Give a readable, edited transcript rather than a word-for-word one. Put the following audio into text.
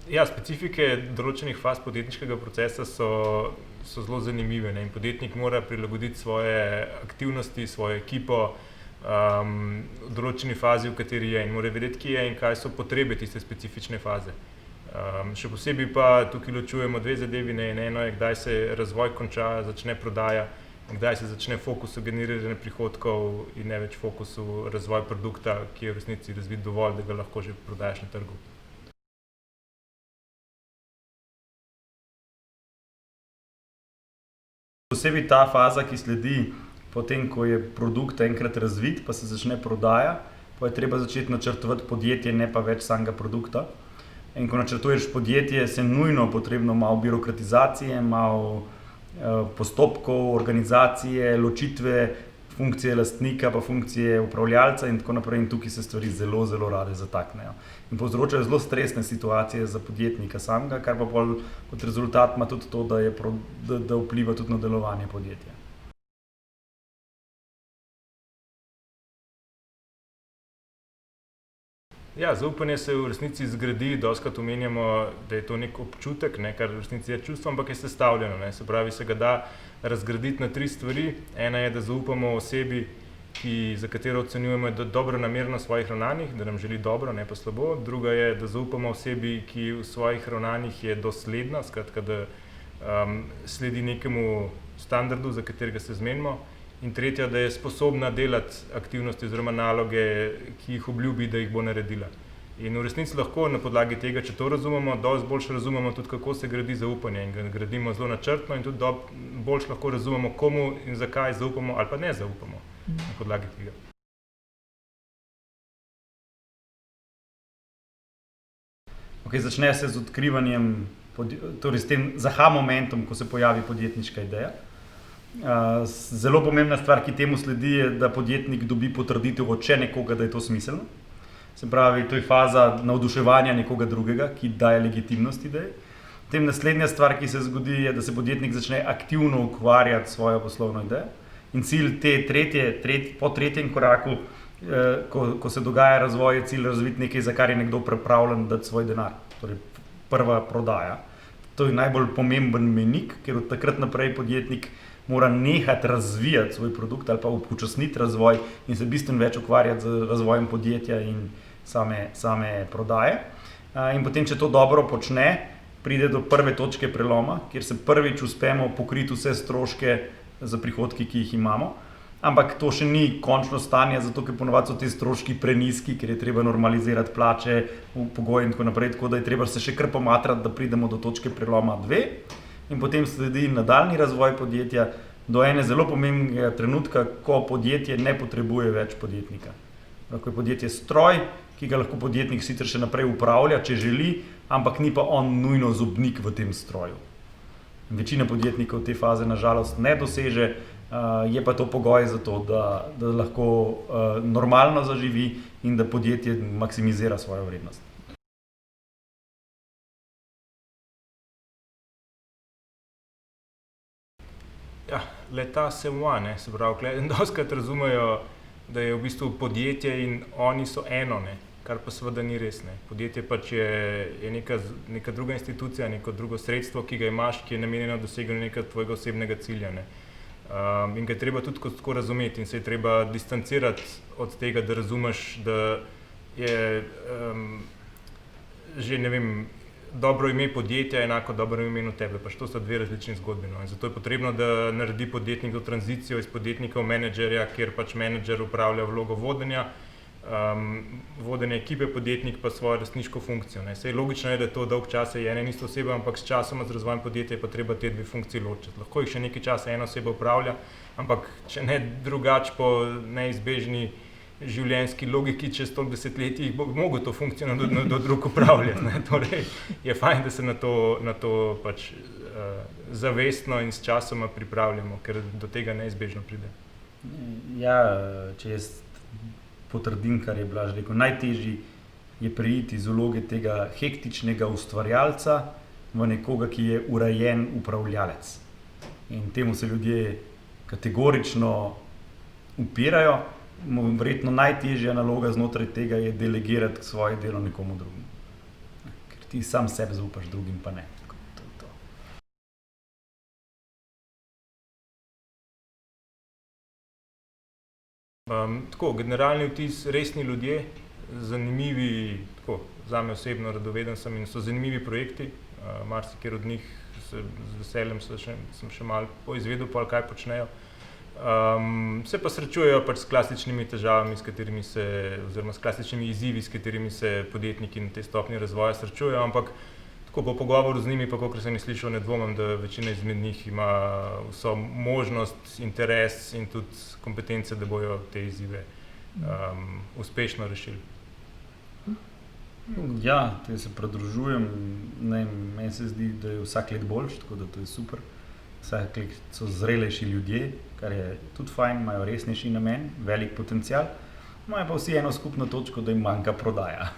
Ja, specifike določenih faz podjetniškega procesa so zelo zanimive, ne? In podjetnik mora prilagoditi svoje aktivnosti, svojo ekipo v določeni fazi, v kateri je, in mora vedeti, kje je in kaj so potrebe tiste specifične faze. Še posebej pa tukaj ločujemo dve zadevi, ne? Eno je, kdaj se razvoj konča, začne prodaja, kdaj se začne fokus v generiranju prihodkov in ne več fokus v razvoj produkta, ki je v resnici razvit dovolj, da ga lahko že prodajaš na trgu. Posebej ta faza, ki sledi potem, ko je produkt enkrat razvit, pa se začne prodaja, pa je treba začeti načrtovati podjetje, ne pa več samega produkta. In ko načrtuješ podjetje, se nujno potrebno malo birokratizacije, malo postopkov, organizacije, ločitve, funkcije lastnika pa funkcije upravljalca in tako naprej. In tukaj se stvari zelo, zelo rade zataknejo. In povzročajo zelo stresne situacije za podjetnika samega, kar pa pol kot rezultat ima tudi to, da vpliva tudi na delovanje podjetja. Ja, zaupanje se v resnici zgradi, dostikrat omenjamo, da je to nek občutek, ne, kar v resnici je čustvo, ampak je sestavljeno, ne. Se pravi, se ga da razgraditi na 3 stvari. Ena je, da zaupamo osebi, za katero ocenjujemo, da je dobronamerna v svojih ravnanjih, da nam želi dobro, ne pa slabo. Druga je, da zaupamo osebi, ki v svojih ravnanjih je dosledna, skratka, da sledi nekemu standardu, za katerega se zmenimo. In tretja, da je sposobna delati aktivnosti oziroma naloge, ki jih obljubi, da jih bo naredila. In v resnici lahko na podlagi tega, če to razumemo, dosti boljše razumemo tudi, kako se gradi zaupanje, in ga gradimo zelo načrtno in tudi boljše lahko razumemo, komu in zakaj zaupamo ali pa ne zaupamo na podlagi tega. Okej, začne se z odkrivanjem, torej s tem aha momentom, ko se pojavi podjetniška ideja. Zelo pomembna stvar, ki temu sledi, je, da podjetnik dobi potrditev od še nekoga, da je to smiselno. Se pravi, to je faza navduševanja nekoga drugega, ki daje legitimnost ideji. Potem naslednja stvar, ki se zgodi, je, da se podjetnik začne aktivno ukvarjati s svojo poslovno idejo. In cilj po tretjem koraku, ko se dogaja razvoj, je cilj razviti nekaj, za kar je nekdo pripravljen dati svoj denar. Torej prva prodaja. To je najbolj pomemben mejnik, ker od takrat naprej podjetnik mora nehati razvijati svoj produkt ali pa upočasniti razvoj in se bistveno več ukvarjati z razvojem podjetja in same prodaje. In potem, če to dobro počne, pride do prve točke preloma, kjer se prvič uspemo pokriti vse stroške za prihodki, ki jih imamo. Ampak to še ni končno stanje, zato ker ponavadi so ti stroški prenizki, ker je treba normalizirati plače, pogoje in tako naprej, tako da je treba se še kar pomatrati, da pridemo do točke preloma 2. In potem sledi nadaljnji razvoj podjetja do ene zelo pomembnega trenutka, ko podjetje ne potrebuje več podjetnika. Ko je podjetje stroj, ki ga lahko podjetnik sicer še naprej upravlja, če želi, ampak ni pa on nujno zobnik v tem stroju. Večina podjetnikov te faze na žalost ne doseže, je pa to pogoj za to, da lahko normalno zaživi in da podjetje maksimizira svojo vrednost. Ja, le-ta se ima, ne, se pravi, dostikrat razumejo, da je v bistvu podjetje in oni so eno, ne, kar pa seveda ni res, ne. Podjetje pač je neka druga institucija, neko drugo sredstvo, ki ga imaš, ki je namenjeno doseganju nekega tvojega osebnega cilja, ne. In ga je treba tudi tako razumeti in se je treba distancirati od tega, da razumeš, da je že, ne vem, dobro ime podjetja enako dobro imenu tebe, pač to sta dve različni zgodbi, no. In zato je potrebno, da naredi podjetnik to tranzicijo iz podjetnika v menedžerja, kjer pač menedžer upravlja vlogo vodenja, vodenje ekipe, podjetnik pa svojo lastniško funkcijo, ne. Saj logično je, da je to dolg časa je ena in ista oseba, ampak sčasoma z razvojem podjetja je pa treba te dve funkciji ločiti. Lahko jih še nekaj časa ena oseba upravlja, ampak če ne drugače po neizbežni življenjski logiki, čez toliko desetletij bo mogel to funkcijo do drug upravljati, ne. Torej je fajn, da se na to pač zavestno in s časoma pripravljamo, ker do tega neizbežno pride. Ja, če jaz potrdim, kar je Blaž rekel, najtežji je preiti iz vloge tega hektičnega ustvarjalca v nekoga, ki je urejen upravljalec. In temu se ljudje kategorično upirajo. Verjetno najtežja naloga znotraj tega je delegirati svoje delo nekomu drugemu. Ker ti sam sebi zaupaš, drugim pa ne. Tako, to je to. Tako, generalni vtis, resni ljudje, zanimivi, tako, zame osebno radoveden sem in so zanimivi projekti. Marsikjer od njih z veseljem sem še malo poizvedel, kaj počnejo. Se pa srečujejo pač s klasičnimi težavami, oziroma s klasičnimi izzivi, s katerimi se podjetniki na tej stopnji razvoja srečujejo, ampak tako po pogovoru z njimi, pa kolikor sem jih slišal, ne dvomim, da večina izmed njih ima vso možnost, interes in tudi kompetence, da bojo te izzive uspešno rešili. Ja, te se pridružujem. Meni se zdi, da je vsak let boljši, tako da to je super. Vsak let so zrelejši ljudje, kar je tudi fajn, imajo resnejši namen, velik potencial. Imajo pa vsi eno skupno točko, da jim manjka prodaja.